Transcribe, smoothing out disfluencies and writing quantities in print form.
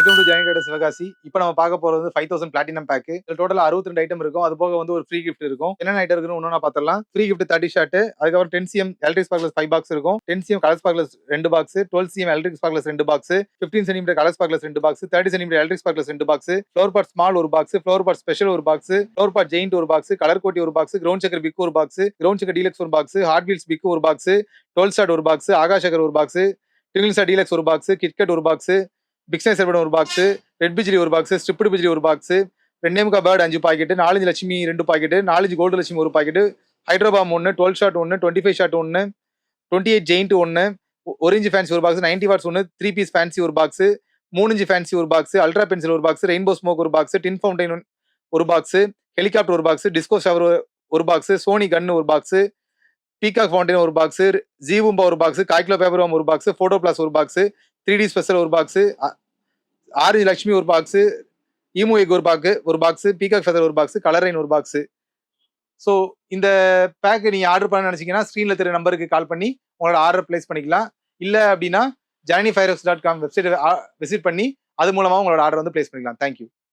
Welcome to Jain traders Sivakasi. இப்போ நம்ம பார்க்க போறது 5000 பிளாட்டினம் பேக். இதுல டோட்டலா 62 ஐட்டம் இருக்கும். அது போக வந்து ஒரு ஃப்ரீ கிஃப்ட் இருக்கும். என்னென்ன ஐட்டம் இருக்குன்னு ஒண்ணா பார்த்தரலாம். ஃப்ரீ கிஃப்ட் 30 ஷார்ட், அதுக்கப்புறம் 10 cm எலக்ட்ரிக் ஸ்பார்க்லர்ஸ் 5 பாக்ஸ் இருக்கும். 10 cm colour sparklers 2 box, 12 cm electric sparklers 2 box, 15 cm colour sparklers 2 box, 30 cm electric sparklers 2 box, flower pot small ஒரு பாக்ஸ், ஃப்ளவர் பாட் ஸ்பெஷல் ஒரு box, flower pot giant ஒரு box, colour கோட்டி ஒரு box, ground chakkar big ஒரு box, ground chakkar deluxe ஒரு box, hard wheels big ஒரு box, 12 shot ஒரு box, Akash chakkar ஒரு பாக்ஸ், ட்விங்கிள் ஸ்டார் டீலக்ஸ் ஒரு பாக்ஸ், கிட்கட் ஒரு பாக்ஸ், பிக்ஸ்னை செர்வன் ஒரு பாக்ஸ், ரெட் பிஜ்லி ஒரு பாக்ஸ், ஸ்ட்ரிப்டு பிஜ்லி ஒரு box, 2 bird 5 packet, 4 Lakshmi 2 packet, 4 gold Lakshmi ஒரு packet, hydro bomb 1, 12 shot 1, 25 shot 1, 28 giant 1, 1 inch fancy ஒரு பாக்ஸ், 90 வாட்ஸ் 1, 3 பீஸ் ஃபேன்சி ஒரு பாக்ஸ், 3 இன்ச் ஃபேன்சி ஒரு பாக்ஸ், அல்ட்ரா பென்சில் ஒரு பாக்ஸ், ரெயின்போ ஸ்மோக் ஒரு பாக்ஸ், டின் ஃபவுண்டைன் ஒரு box, helicopter ஒரு box, disco shower ஒரு box, Sony கன் ஒரு பாக்ஸ், பீகாக் ஃபவுண்டைன் ஒரு பாக்ஸ், ஜீபூம்பா ஒரு பாக்ஸ், காய்கிலோ பேப்பர் ஒரு பாக்ஸ், போட்டோ பிளாஸ் ஒரு பாக்ஸ், 3D ஸ்பெஷல் ஒரு பாக்ஸ், ஆரஞ்சு லட்சுமி ஒரு பாக்ஸ், ஈமோ எக் ஒரு பாக்ஸ், பீகாக் ஃபெதர் ஒரு பாக்ஸ், கலர் ரைன் ஒரு பாக்ஸ். ஸோ இந்த பேக் நீங்க ஆர்டர் பண்ண நினைச்சீங்கன்னா ஸ்க்ரீன்ல தெரிய நம்பருக்கு கால் பண்ணி உங்களோட ஆர்டர் பிளேஸ் பண்ணிக்கலாம். இல்லை அப்படின்னா janifyros.com வெப்சைட் விசிட் பண்ணி அது மூலமா உங்களோட ஆர்டர் வந்து பிளேஸ் பண்ணிக்கலாம். தேங்க்யூ.